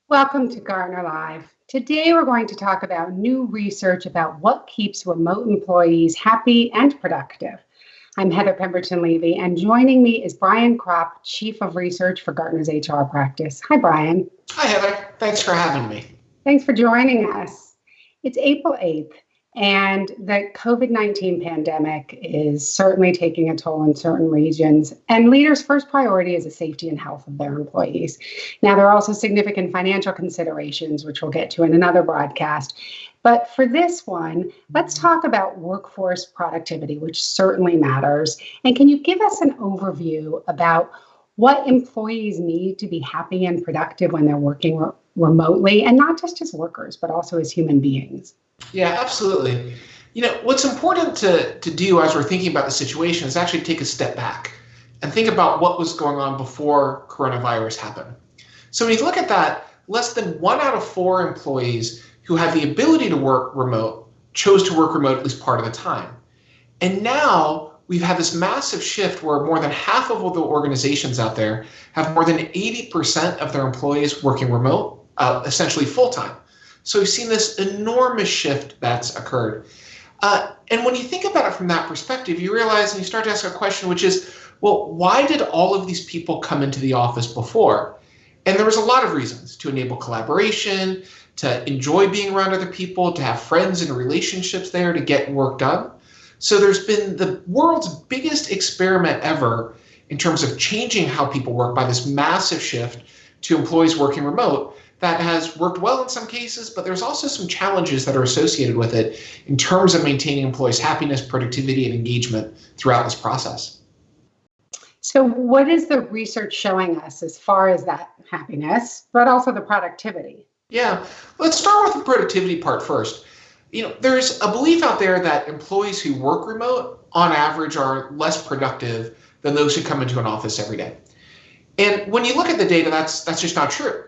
Welcome to Gartner Live. Today we're going to talk about new research about what keeps remote employees happy and productive. I'm Heather Pemberton Levy, and joining me is Brian Kropp, Chief of Research for Gartner's HR practice. Hi, Brian. Hi, Heather. Thanks for having me. Thanks for joining us. It's April 8th, and the COVID-19 pandemic is certainly taking a toll in certain regions, and leaders' first priority is the safety and health of their employees. Now, there are also significant financial considerations, which we'll get to in another broadcast. But for this one, let's talk about workforce productivity, which certainly matters. And can you give us an overview about what employees need to be happy and productive when they're working remotely, and not just as workers, but also as human beings? Yeah, absolutely. What's important to do as we're thinking about the situation is actually take a step back and think about what was going on before coronavirus happened. So when you look at that, less than 1 out of 4 employees who have the ability to work remote chose to work remote at least part of the time. And now we've had this massive shift where more than half of all the organizations out there have more than 80% of their employees working remote, essentially full-time. So we've seen this enormous shift that's occurred. And when you think about it from that perspective, you realize and you start to ask a question, which is, well, why did all of these people come into the office before? And there was a lot of reasons: to enable collaboration, to enjoy being around other people, to have friends and relationships there, to get work done. So there's been the world's biggest experiment ever in terms of changing how people work by this massive shift to employees working remote that has worked well in some cases, but there's also some challenges that are associated with it in terms of maintaining employees' happiness, productivity, and engagement throughout this process. So what is the research showing us as far as that happiness, but also the productivity? Yeah, let's start with the productivity part first. There's a belief out there that employees who work remote, on average, are less productive than those who come into an office every day. And when you look at the data, that's just not true.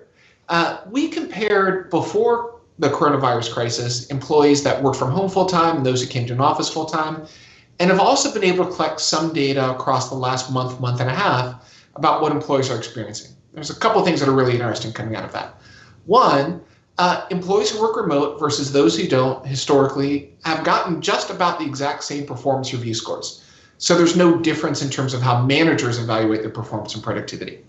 We compared, before the coronavirus crisis, employees that worked from home full-time and those who came to an office full-time, and have also been able to collect some data across the last month and a half about what employees are experiencing. There's a couple of things that are really interesting coming out of that. One, employees who work remote versus those who don't historically have gotten just about the exact same performance review scores. So there's no difference in terms of how managers evaluate their performance and productivity.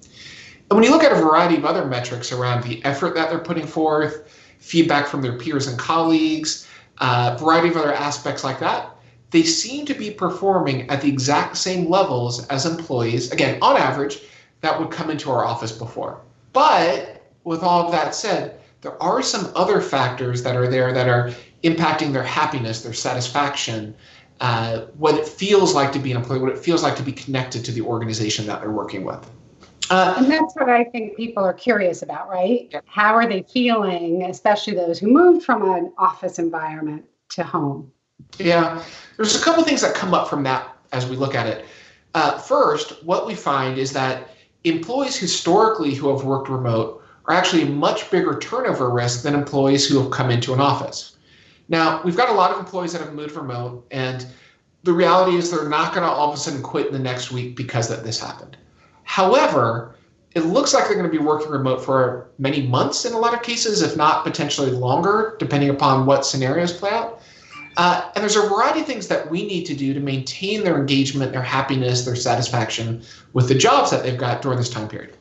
And when you look at a variety of other metrics around the effort that they're putting forth, feedback from their peers and colleagues, a variety of other aspects like that, they seem to be performing at the exact same levels as employees, again, on average, that would come into our office before. But with all of that said, there are some other factors that are there that are impacting their happiness, their satisfaction, what it feels like to be an employee, what it feels like to be connected to the organization that they're working with. And that's what I think people are curious about, right? Yeah. How are they feeling, especially those who moved from an office environment to home? Yeah, there's a couple things that come up from that as we look at it. First, what we find is that employees historically who have worked remote are actually a much bigger turnover risk than employees who have come into an office. Now, we've got a lot of employees that have moved remote, and the reality is they're not going to all of a sudden quit in the next week because that this happened. However, it looks like they're going to be working remote for many months in a lot of cases, if not potentially longer, depending upon what scenarios play out. And there's a variety of things that we need to do to maintain their engagement, their happiness, their satisfaction with the jobs that they've got during this time period.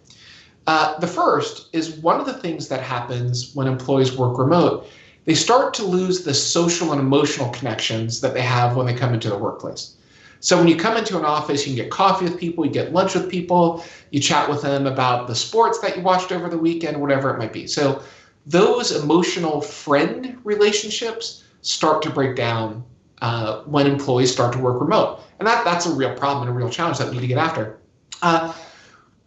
The first is one of the things that happens when employees work remote. They start to lose the social and emotional connections that they have when they come into the workplace. So when you come into an office, you can get coffee with people, you get lunch with people, you chat with them about the sports that you watched over the weekend, whatever it might be. So those emotional friend relationships start to break down when employees start to work remote. And that's a real problem and a real challenge that we need to get after.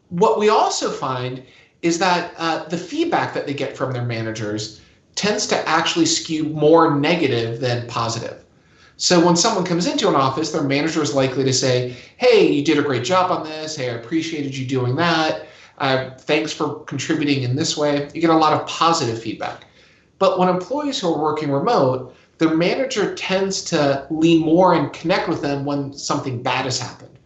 What we also find is that the feedback that they get from their managers tends to actually skew more negative than positive. So when someone comes into an office, their manager is likely to say, hey, you did a great job on this. Hey, I appreciated you doing that. Thanks for contributing in this way. You get a lot of positive feedback. But when employees who are working remote, their manager tends to lean more and connect with them when something bad has happened.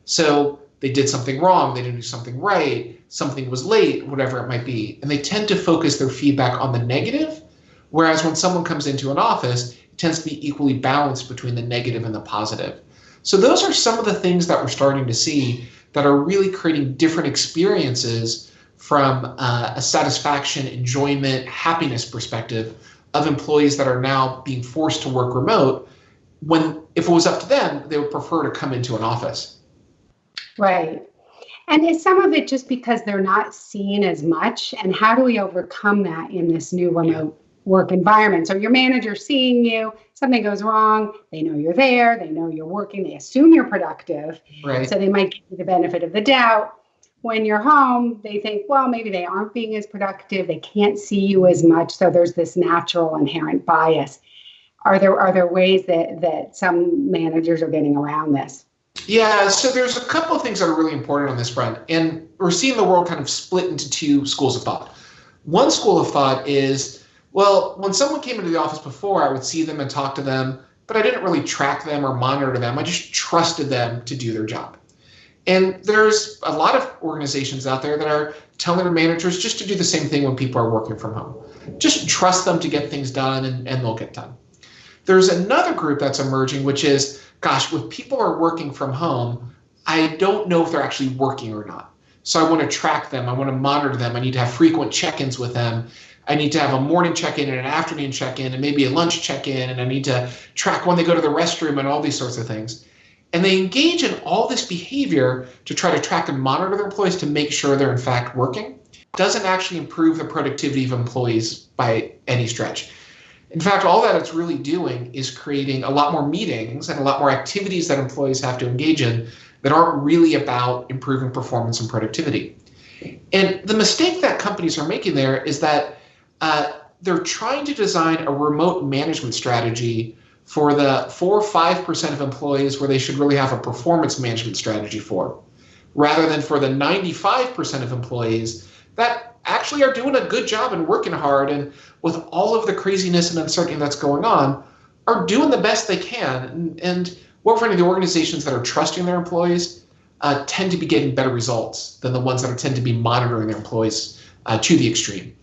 So they did something wrong, they didn't do something right, something was late, whatever it might be. And they tend to focus their feedback on the negative, whereas when someone comes into an office, it tends to be equally balanced between the negative and the positive. So those are some of the things that we're starting to see that are really creating different experiences from a satisfaction, enjoyment, happiness perspective of employees that are now being forced to work remote, when if it was up to them, they would prefer to come into an office. Right. And is some of it just because they're not seen as much? And how do we overcome that in this new remote work environment? So your manager's seeing you, something goes wrong, they know you're there, they know you're working, they assume you're productive. Right. So they might give you the benefit of the doubt. When you're home, they think, well, maybe they aren't being as productive, they can't see you as much. So there's this natural inherent bias. Are there ways that some managers are getting around this? Yeah, so there's a couple of things that are really important on this front. And we're seeing the world kind of split into two schools of thought. One school of thought is, well, when someone came into the office before, I would see them and talk to them, but I didn't really track them or monitor them. I just trusted them to do their job. And there's a lot of organizations out there that are telling their managers just to do the same thing when people are working from home. Just trust them to get things done and they'll get done. There's another group that's emerging, which is, gosh, when people are working from home, I don't know if they're actually working or not. So I want to track them. I want to monitor them. I need to have frequent check-ins with them. I need to have a morning check-in and an afternoon check-in and maybe a lunch check-in. And I need to track when they go to the restroom and all these sorts of things. And they engage in all this behavior to try to track and monitor their employees to make sure they're in fact working. It doesn't actually improve the productivity of employees by any stretch. In fact, all that it's really doing is creating a lot more meetings and a lot more activities that employees have to engage in that aren't really about improving performance and productivity. And the mistake that companies are making there is that they're trying to design a remote management strategy for the 4 or 5% of employees where they should really have a performance management strategy for, rather than for the 95% of employees that actually are doing a good job and working hard, and with all of the craziness and uncertainty that's going on, are doing the best they can. And what we're finding, the organizations that are trusting their employees tend to be getting better results than the ones that tend to be monitoring their employees to the extreme.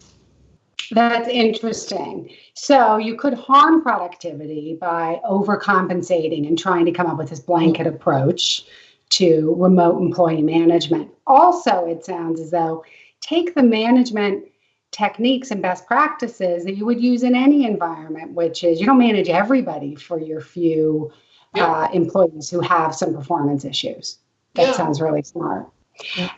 That's interesting. So you could harm productivity by overcompensating and trying to come up with this blanket approach to remote employee management. Also, it sounds as though take the management techniques and best practices that you would use in any environment, which is you don't manage everybody for your few employees who have some performance issues. That sounds really smart.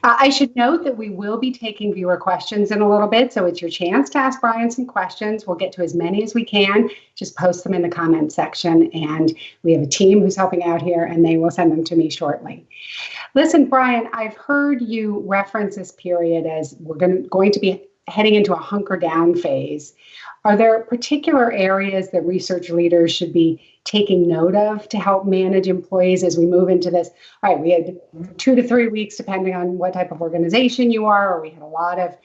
I should note that we will be taking viewer questions in a little bit, so it's your chance to ask Brian some questions. We'll get to as many as we can. Just post them in the comment section, and we have a team who's helping out here, and they will send them to me shortly. Listen, Brian, I've heard you reference this period as we're going to be heading into a hunker down phase. Are there particular areas that research leaders should be taking note of to help manage employees as we move into this? All right, we had 2 to 3 weeks, depending on what type of organization you are, or we had a lot of,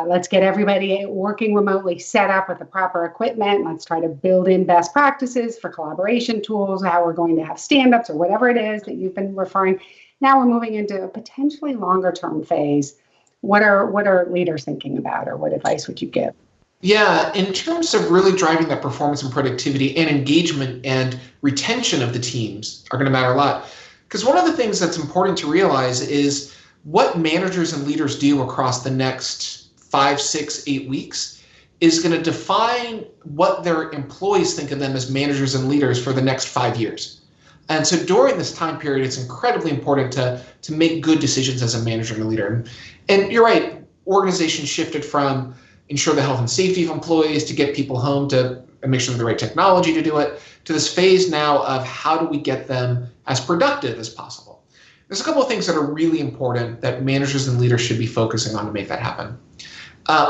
let's get everybody working remotely set up with the proper equipment. Let's try to build in best practices for collaboration tools, how we're going to have stand-ups or whatever it is that you've been referring. Now we're moving into a potentially longer term phase. What are leaders thinking about, or what advice would you give? Yeah, in terms of really driving that performance and productivity and engagement and retention of the teams are going to matter a lot. Because one of the things that's important to realize is what managers and leaders do across the next 5, 6, 8 weeks is going to define what their employees think of them as managers and leaders for the next 5 years. And so during this time period, it's incredibly important to make good decisions as a manager and a leader. And you're right, organizations shifted from ensure the health and safety of employees to get people home to make sure they have the right technology to do it, to this phase now of how do we get them as productive as possible. There's a couple of things that are really important that managers and leaders should be focusing on to make that happen.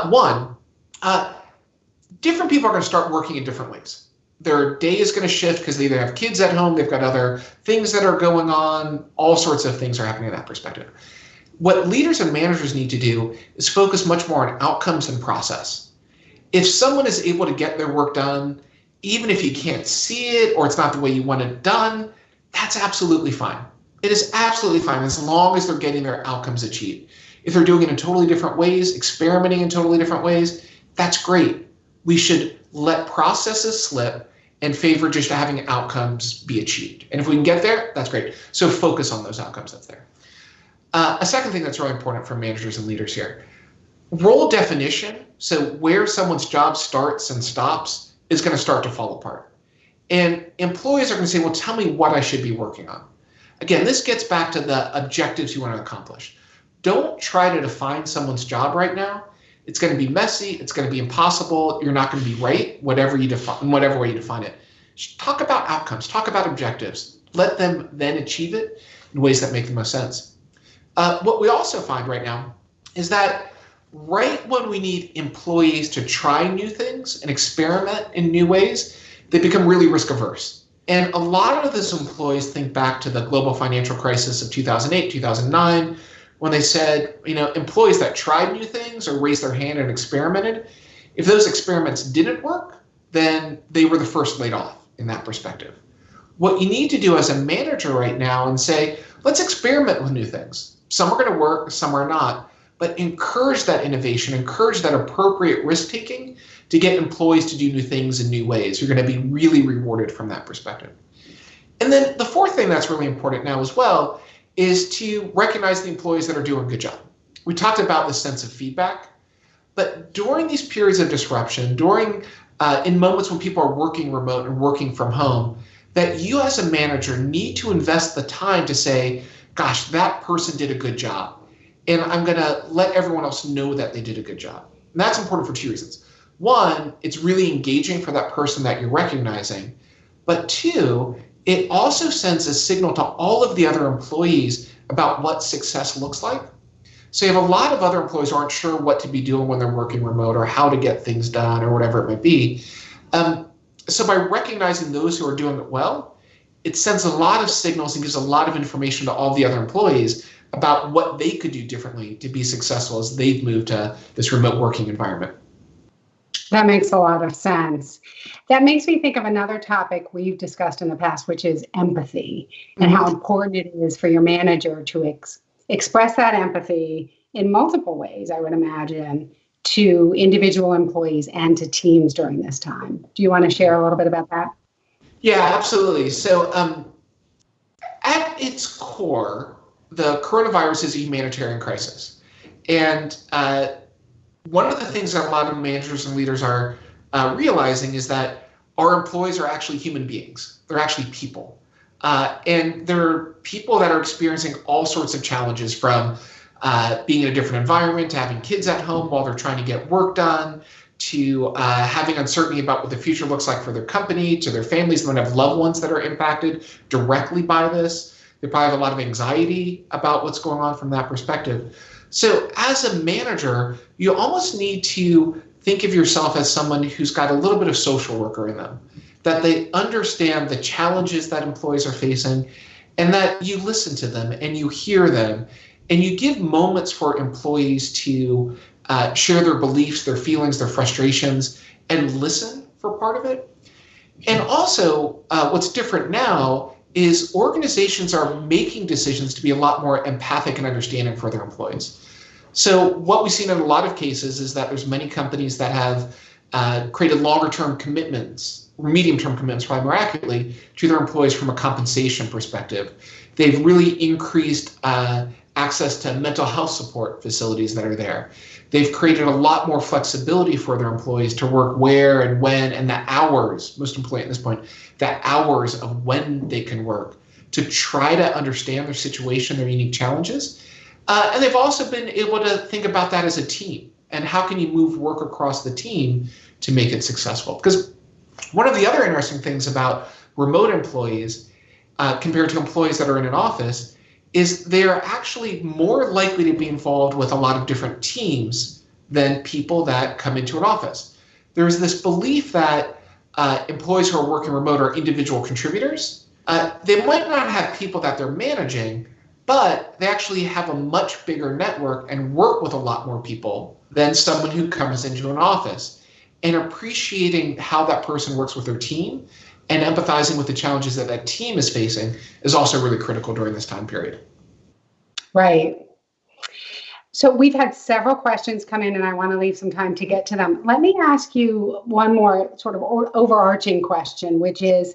One, different people are going to start working in different ways. Their day is going to shift because they either have kids at home, they've got other things that are going on, all sorts of things are happening in that perspective. What leaders and managers need to do is focus much more on outcomes and process. If someone is able to get their work done, even if you can't see it or it's not the way you want it done, that's absolutely fine. It is absolutely fine as long as they're getting their outcomes achieved. If they're doing it in totally different ways, experimenting in totally different ways, that's great. We should let processes slip and favor just having outcomes be achieved. And if we can get there, that's great. So focus on those outcomes that's there. A second thing that's really important for managers and leaders here, role definition, so where someone's job starts and stops, is going to start to fall apart. And employees are going to say, well, tell me what I should be working on. Again, this gets back to the objectives you want to accomplish. Don't try to define someone's job right now. It's going to be messy. It's going to be impossible. You're not going to be right, whatever way you define it. Talk about outcomes. Talk about objectives. Let them then achieve it in ways that make the most sense. What we also find right now is that right when we need employees to try new things and experiment in new ways, they become really risk averse. And a lot of those employees think back to the global financial crisis of 2008, 2009, when they said, employees that tried new things or raised their hand and experimented, if those experiments didn't work, then they were the first laid off in that perspective. What you need to do as a manager right now and say, let's experiment with new things. Some are going to work, some are not, but encourage that innovation, encourage that appropriate risk-taking to get employees to do new things in new ways. You're going to be really rewarded from that perspective. And then the fourth thing that's really important now as well is to recognize the employees that are doing a good job. We talked about the sense of feedback, but during these periods of disruption, in moments when people are working remote and working from home, that you as a manager need to invest the time to say, gosh, that person did a good job. And I'm going to let everyone else know that they did a good job. And that's important for two reasons. One, it's really engaging for that person that you're recognizing. But two, it also sends a signal to all of the other employees about what success looks like. So you have a lot of other employees who aren't sure what to be doing when they're working remote or how to get things done or whatever it might be. So by recognizing those who are doing it well, it sends a lot of signals and gives a lot of information to all the other employees about what they could do differently to be successful as they've moved to this remote working environment. That makes a lot of sense. That makes me think of another topic we've discussed in the past, which is empathy, and how important it is for your manager to express that empathy in multiple ways, I would imagine, to individual employees and to teams during this time. Do you want to share a little bit about that? Yeah, absolutely. So at its core, the coronavirus is a humanitarian crisis. And one of the things that a lot of managers and leaders are realizing is that our employees are actually human beings. They're actually people. And they're people that are experiencing all sorts of challenges, from being in a different environment, to having kids at home while they're trying to get work done, to having uncertainty about what the future looks like for their company, to their families that have loved ones that are impacted directly by this. They probably have a lot of anxiety about what's going on from that perspective. So as a manager, you almost need to think of yourself as someone who's got a little bit of social worker in them, that they understand the challenges that employees are facing, and that you listen to them and you hear them, and you give moments for employees to share their beliefs, their feelings, their frustrations, and listen for part of it. And also, what's different now is organizations are making decisions to be a lot more empathic and understanding for their employees. So what we've seen in a lot of cases is that there's many companies that have created longer-term commitments, or medium-term commitments, probably more accurately, to their employees from a compensation perspective. They've really increased access to mental health support facilities that are there. They've created a lot more flexibility for their employees to work where and when, and the hours, most important at this point, the hours of when they can work, to try to understand their situation, their unique challenges. And they've also been able to think about that as a team, and how can you move work across the team to make it successful. Because one of the other interesting things about remote employees compared to employees that are in an office is they're actually more likely to be involved with a lot of different teams than people that come into an office. There's this belief that employees who are working remote are individual contributors. They might not have people that they're managing, but they actually have a much bigger network and work with a lot more people than someone who comes into an office. And appreciating how that person works with their team and empathizing with the challenges that that team is facing is also really critical during this time period. Right. So we've had several questions come in, and I want to leave some time to get to them. Let me ask you one more sort of overarching question, which is,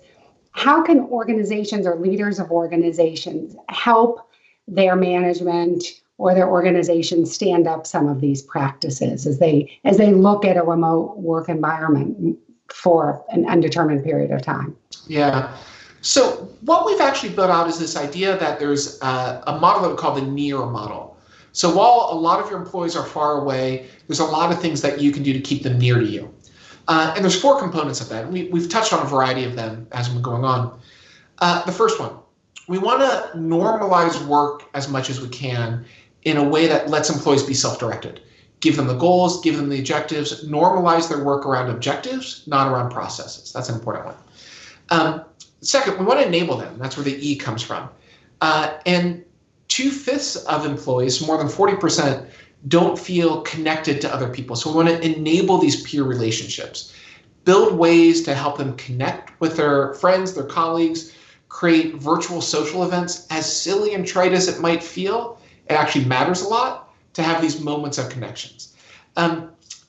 how can organizations or leaders of organizations help their management or their organization stand up some of these practices as they look at a remote work environment for an undetermined period of time? Yeah. So what we've actually built out is this idea that there's a model that we call the near model. So while a lot of your employees are far away, there's a lot of things that you can do to keep them near to you. And there's 4 components of that. We've touched on a variety of them as we've been going on. The first one, we want to normalize work as much as we can in a way that lets employees be self-directed. Give them the goals, give them the objectives, normalize their work around objectives, not around processes. That's an important one. Second, we want to enable them. That's where the E comes from. And 2/5 of employees, more than 40%, don't feel connected to other people. So we want to enable these peer relationships, build ways to help them connect with their friends, their colleagues, create virtual social events. As silly and trite as it might feel, it actually matters a lot to have these moments of connections.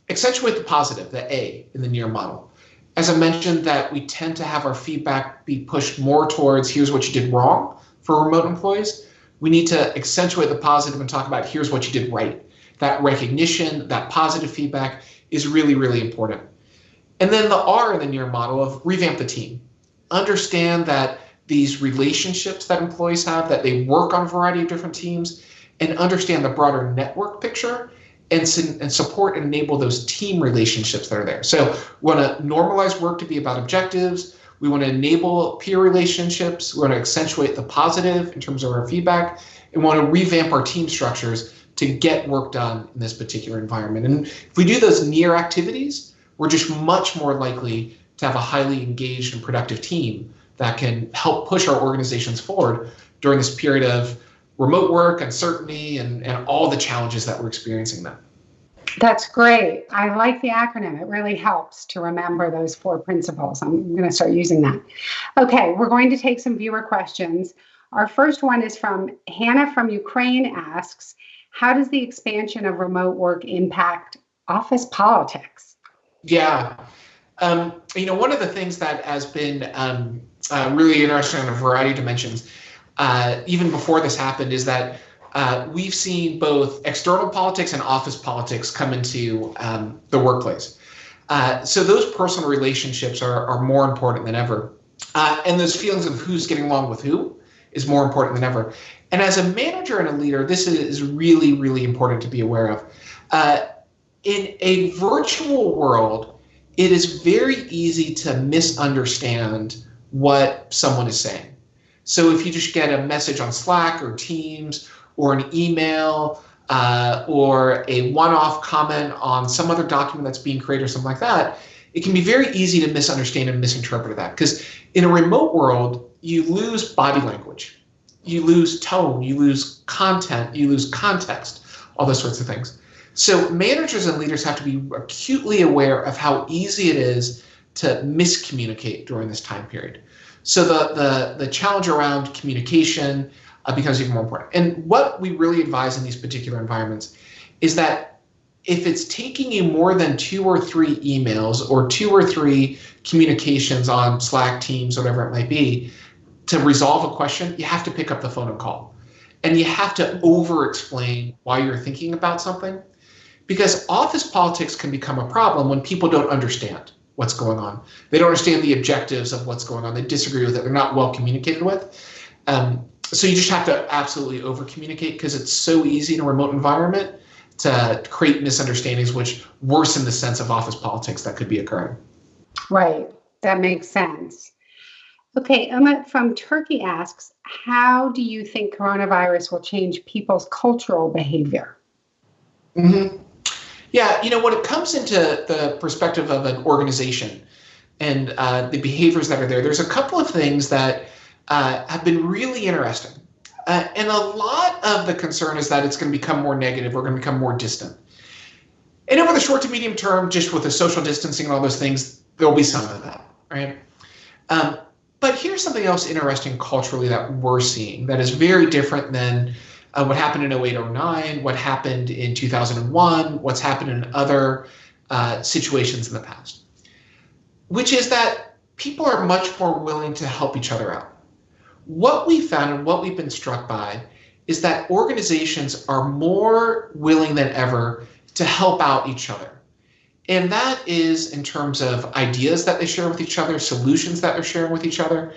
Accentuate the positive, the A in the near model. As I mentioned, that we tend to have our feedback be pushed more towards here's what you did wrong for remote employees. We need to accentuate the positive and talk about here's what you did right. That recognition, that positive feedback is really, really important. And then the R in the near model of revamp the team. Understand that these relationships that employees have, that they work on a variety of different teams, and understand the broader network picture and support and enable those team relationships that are there. So we want to normalize work to be about objectives. We want to enable peer relationships. We want to accentuate the positive in terms of our feedback, and we want to revamp our team structures to get work done in this particular environment. And if we do those near activities, we're just much more likely to have a highly engaged and productive team that can help push our organizations forward during this period of remote work, uncertainty, and all the challenges that we're experiencing now. That's great. I like the acronym. It really helps to remember those 4 principles. I'm going to start using that. Okay, we're going to take some viewer questions. Our first one is from Hannah from Ukraine asks, how does the expansion of remote work impact office politics? Yeah. One of the things that has been really interesting in a variety of dimensions, even before this happened, is that we've seen both external politics and office politics come into the workplace. So those personal relationships are more important than ever. And those feelings of who's getting along with who is more important than ever. And as a manager and a leader, this is really, really important to be aware of. In a virtual world, it is very easy to misunderstand what someone is saying. So if you just get a message on Slack or Teams or an email or a one-off comment on some other document that's being created or something like that, it can be very easy to misunderstand and misinterpret that. Because in a remote world, you lose body language, you lose tone, you lose content, you lose context, all those sorts of things. So managers and leaders have to be acutely aware of how easy it is to miscommunicate during this time period. So the challenge around communication becomes even more important. And what we really advise in these particular environments is that if it's taking you more than 2 or 3 emails or 2 or 3 communications on Slack, Teams, whatever it might be, to resolve a question, you have to pick up the phone and call. And you have to over-explain why you're thinking about something. Because office politics can become a problem when people don't understand what's going on. They don't understand the objectives of what's going on. They disagree with it. They're not well communicated with. So you just have to absolutely over communicate because it's so easy in a remote environment to create misunderstandings which worsen the sense of office politics that could be occurring. Right. That makes sense. Okay, Emma from Turkey asks, how do you think coronavirus will change people's cultural behavior? Mm-hmm. Yeah, when it comes into the perspective of an organization and the behaviors that are there, there's a couple of things that have been really interesting. And a lot of the concern is that it's going to become more negative. We're going to become more distant. And over the short to medium term, just with the social distancing and all those things, there'll be some of that, right? Um, but here's something else interesting culturally that we're seeing that is very different than what happened in 0809, what happened in 2001, what's happened in other situations in the past, which is that people are much more willing to help each other out. What we found and what we've been struck by is that organizations are more willing than ever to help out each other. And that is in terms of ideas that they share with each other, solutions that they're sharing with each other.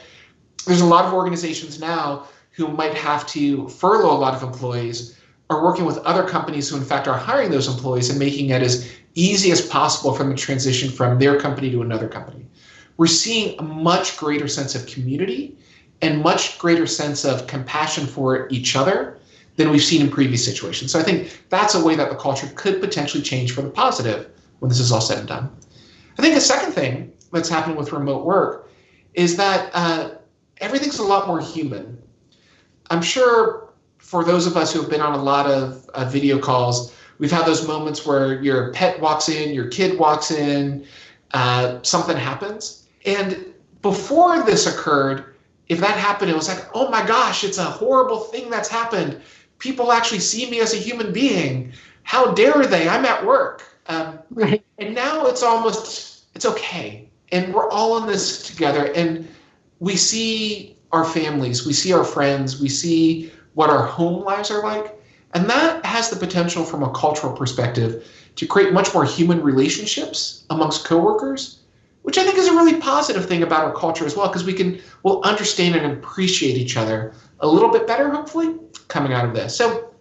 There's a lot of organizations now who might have to furlough a lot of employees, are working with other companies who in fact are hiring those employees and making it as easy as possible for them to transition from their company to another company. We're seeing a much greater sense of community and much greater sense of compassion for each other than we've seen in previous situations. So I think that's a way that the culture could potentially change for the positive when this is all said and done. I think the second thing that's happening with remote work is that everything's a lot more human. I'm sure for those of us who have been on a lot of video calls, we've had those moments where your pet walks in, your kid walks in, something happens. And before this occurred, if that happened, it was like, oh my gosh, it's a horrible thing that's happened. People actually see me as a human being. How dare they? I'm at work. Right. And now it's okay. And we're all in this together. And we see our families, we see our friends, we see what our home lives are like. And that has the potential from a cultural perspective to create much more human relationships amongst coworkers, which I think is a really positive thing about our culture as well, because we'll understand and appreciate each other a little bit better, hopefully, coming out of this. So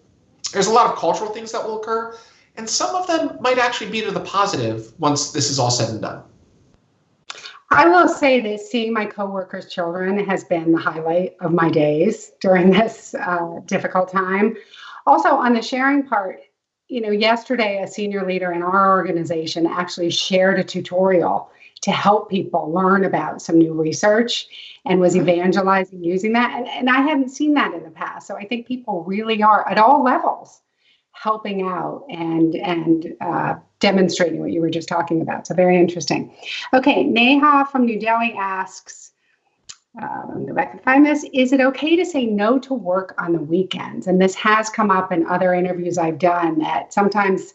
there's a lot of cultural things that will occur, and some of them might actually be to the positive once this is all said and done. I will say that seeing my coworkers' children has been the highlight of my days during this difficult time. Also, on the sharing part, yesterday a senior leader in our organization actually shared a tutorial to help people learn about some new research and was evangelizing using that. And I hadn't seen that in the past. So I think people really are at all levels helping out and demonstrating what you were just talking about. So very interesting. Okay, Neha from New Delhi asks, let me go back and find this. Is it okay to say no to work on the weekends? And this has come up in other interviews I've done, that sometimes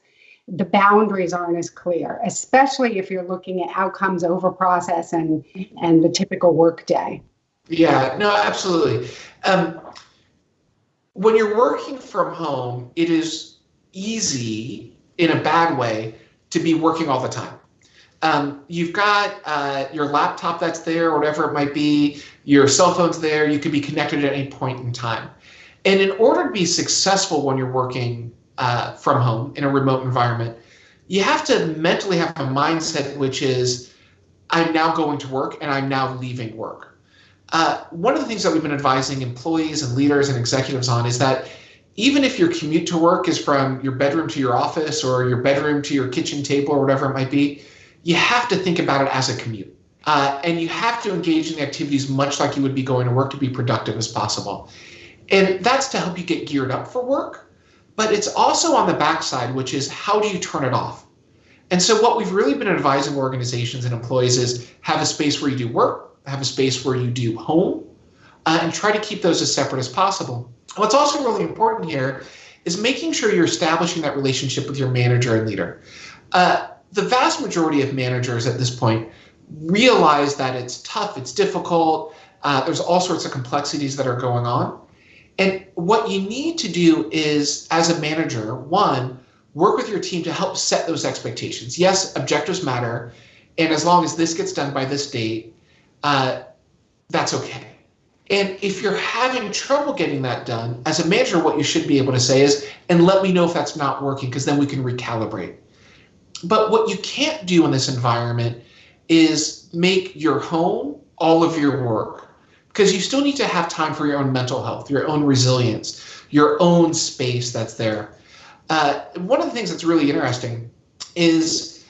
the boundaries aren't as clear, especially if you're looking at outcomes over process and the typical work day. Yeah, no, absolutely. When you're working from home, it is easy in a bad way to be working all the time. You've got your laptop that's there, or whatever it might be, your cell phone's there, you could be connected at any point in time. And in order to be successful when you're working from home in a remote environment, you have to mentally have a mindset which is, I'm now going to work and I'm now leaving work. One of the things that we've been advising employees and leaders and executives on is that even if your commute to work is from your bedroom to your office or your bedroom to your kitchen table or whatever it might be, you have to think about it as a commute. And you have to engage in the activities much like you would be going to work to be productive as possible. And that's to help you get geared up for work. But it's also on the backside, which is how do you turn it off? And so what we've really been advising organizations and employees is have a space where you do work, have a space where you do home, and try to keep those as separate as possible. What's also really important here is making sure you're establishing that relationship with your manager and leader. The vast majority of managers at this point realize that it's tough, it's difficult, there's all sorts of complexities that are going on. And what you need to do is, as a manager, one, work with your team to help set those expectations. Yes, objectives matter, and as long as this gets done by this date, that's okay. And if you're having trouble getting that done, as a manager, what you should be able to say is, and let me know if that's not working, because then we can recalibrate. But what you can't do in this environment is make your home all of your work, because you still need to have time for your own mental health, your own resilience, your own space that's there. One of the things that's really interesting is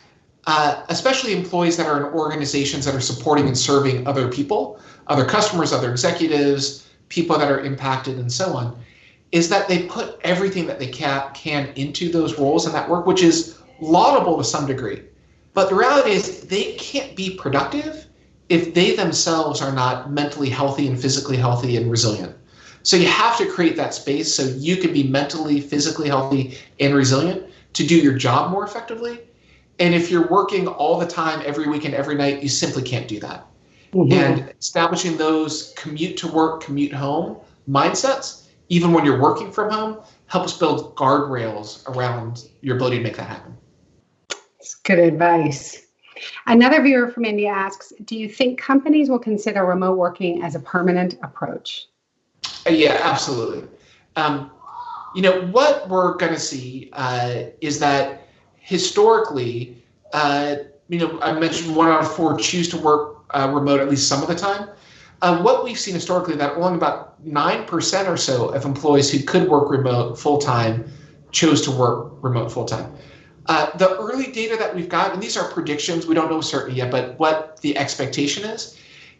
especially employees that are in organizations that are supporting and serving other people, other customers, other executives, people that are impacted and so on, is that they put everything that they can into those roles and that work, which is laudable to some degree. But the reality is they can't be productive if they themselves are not mentally healthy and physically healthy and resilient. So you have to create that space so you can be mentally, physically healthy and resilient to do your job more effectively. And if you're working all the time, every weekend, every night, you simply can't do that. And establishing those commute to work, commute home mindsets, even when you're working from home, helps build guardrails around your ability to make that happen. That's good advice. Another viewer from India asks, do you think companies will consider remote working as a permanent approach? Yeah, absolutely. What we're going to see is that historically, I mentioned 1 out of 4 choose to work remote at least some of the time. What we've seen historically, that only about 9% or so of employees who could work remote full-time chose to work remote full-time. The early data that we've got, and these are predictions, we don't know certainly yet, but what the expectation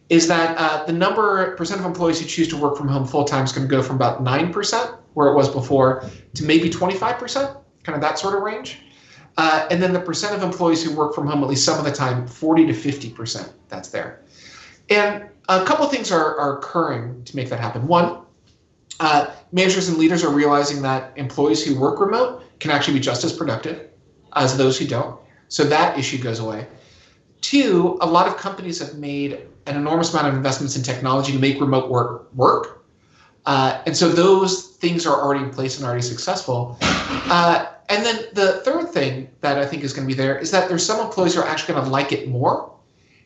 is that the percent of employees who choose to work from home full-time is going to go from about 9%, where it was before, to maybe 25%, kind of that sort of range. And then the percent of employees who work from home at least some of the time, 40 to 50%, that's there. And a couple of things are occurring to make that happen. One, managers and leaders are realizing that employees who work remote can actually be just as productive as those who don't. So that issue goes away. Two, a lot of companies have made an enormous amount of investments in technology to make remote work. And so those things are already in place and already successful. And then the third thing that I think is going to be there is that there's some employees who are actually going to like it more.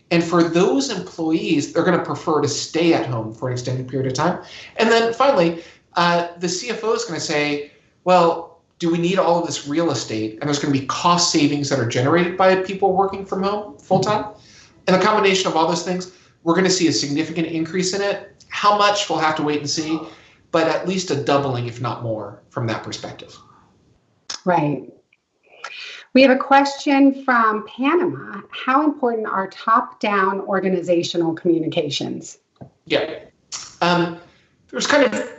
And for those employees, they're going to prefer to stay at home for an extended period of time. And then finally, the CFO is going to say, well, do we need all of this real estate? And there's going to be cost savings that are generated by people working from home full time. And the combination of all those things, we're going to see a significant increase in it. How much, we'll have to wait and see, but at least a doubling, if not more, from that perspective. Right. We have a question from Panama. How important are top-down organizational communications? Yeah. There's kind of a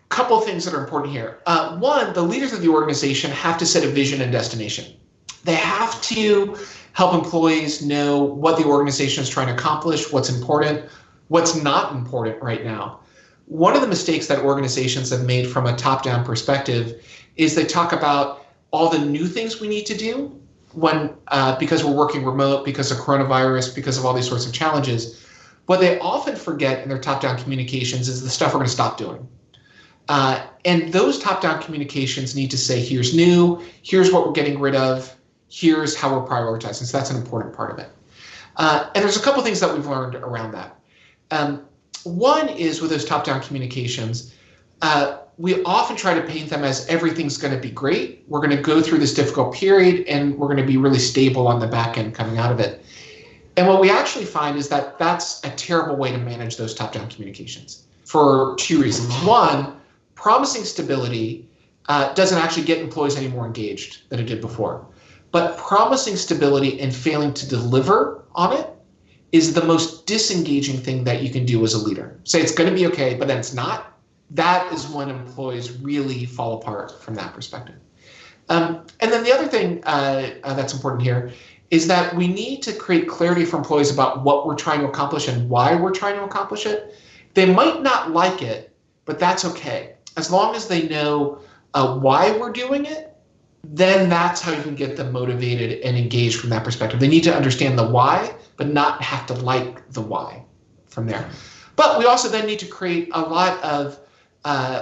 couple of things that are important here. One, the leaders of the organization have to set a vision and destination. They have to help employees know what the organization is trying to accomplish, what's important, what's not important right now. One of the mistakes that organizations have made from a top-down perspective is they talk about all the new things we need to do because we're working remote, because of coronavirus, because of all these sorts of challenges. What they often forget in their top-down communications is the stuff we're going to stop doing. And those top-down communications need to say, here's new, here's what we're getting rid of, here's how we're prioritizing. So that's an important part of it. And there's a couple things that we've learned around that. One is with those top-down communications, we often try to paint them as everything's going to be great. We're going to go through this difficult period and we're going to be really stable on the back end coming out of it. And what we actually find is that that's a terrible way to manage those top-down communications for 2 reasons. One, promising stability doesn't actually get employees any more engaged than it did before. But promising stability and failing to deliver on it is the most disengaging thing that you can do as a leader. Say it's going to be okay, but then it's not. That is when employees really fall apart from that perspective. And then the other thing that's important here is that we need to create clarity for employees about what we're trying to accomplish and why we're trying to accomplish it. They might not like it, but that's okay. As long as they know why we're doing it, then that's how you can get them motivated and engaged from that perspective. They need to understand the why, but not have to like the why from there. But we also then need to create a lot of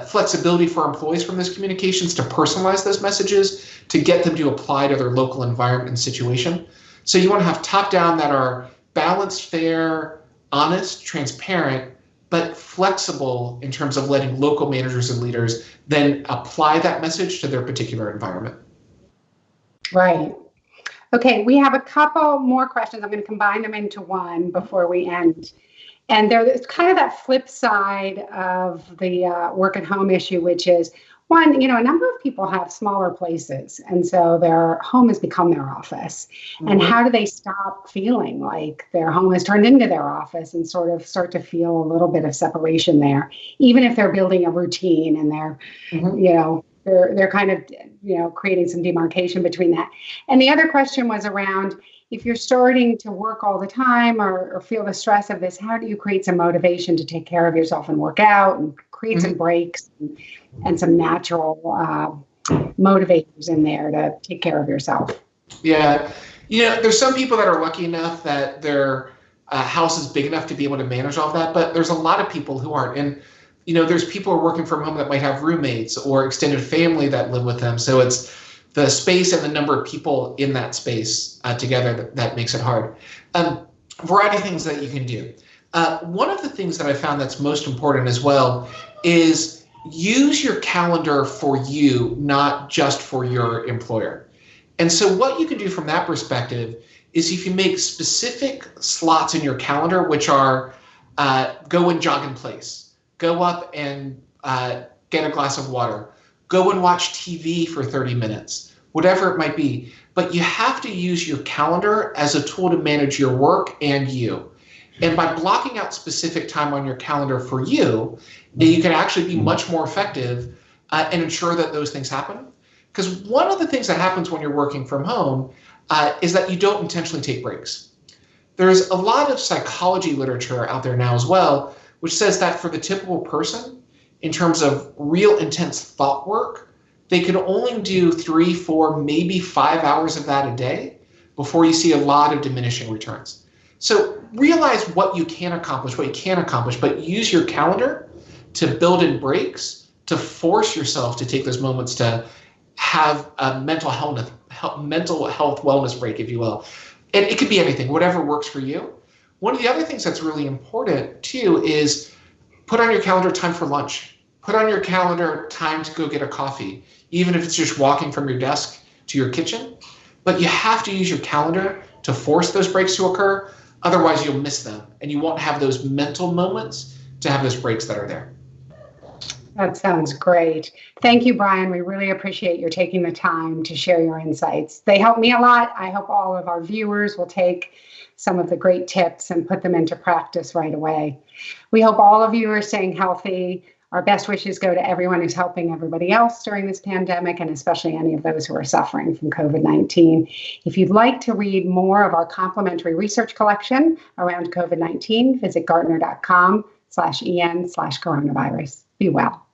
flexibility for employees from those communications to personalize those messages, to get them to apply to their local environment and situation. So you want to have top-down that are balanced, fair, honest, transparent, but flexible in terms of letting local managers and leaders then apply that message to their particular environment. Right. Okay, we have a couple more questions. I'm going to combine them into one before we end. And there's kind of that flip side of the work at home issue, which is one, a number of people have smaller places. And so their home has become their office. Mm-hmm. And how do they stop feeling like their home has turned into their office and sort of start to feel a little bit of separation there, even if they're building a routine and they're, mm-hmm. they're kind of, creating some demarcation between that. And the other question was around, if you're starting to work all the time or feel the stress of this, how do you create some motivation to take care of yourself and work out and create some breaks and some natural motivators in there to take care of yourself? Yeah. There's some people that are lucky enough that their house is big enough to be able to manage all of that, but there's a lot of people who aren't. And, there's people who are working from home that might have roommates or extended family that live with them. So it's the space and the number of people in that space together that makes it hard. Variety of things that you can do. One of the things that I found that's most important as well is use your calendar for you, not just for your employer. And so what you can do from that perspective is if you make specific slots in your calendar, which are go and jog in place, go up and get a glass of water, go and watch TV for 30 minutes, whatever it might be. But you have to use your calendar as a tool to manage your work and you. And by blocking out specific time on your calendar for you, you can actually be much more effective and ensure that those things happen. Because one of the things that happens when you're working from home is that you don't intentionally take breaks. There's a lot of psychology literature out there now as well, which says that for the typical person, in terms of real intense thought work, they can only do 3, 4, maybe 5 hours of that a day before you see a lot of diminishing returns. So realize what you can accomplish, what you can't accomplish, but use your calendar to build in breaks, to force yourself to take those moments to have a mental health wellness break, if you will. And it could be anything, whatever works for you. One of the other things that's really important too is put on your calendar time for lunch. Put on your calendar time to go get a coffee, even if it's just walking from your desk to your kitchen. But you have to use your calendar to force those breaks to occur. Otherwise, you'll miss them and you won't have those mental moments to have those breaks that are there. That sounds great. Thank you, Brian. We really appreciate your taking the time to share your insights. They help me a lot. I hope all of our viewers will take some of the great tips and put them into practice right away. We hope all of you are staying healthy. Our best wishes go to everyone who's helping everybody else during this pandemic, and especially any of those who are suffering from COVID-19. If you'd like to read more of our complimentary research collection around COVID-19, visit Gartner.com/en/coronavirus. Be well.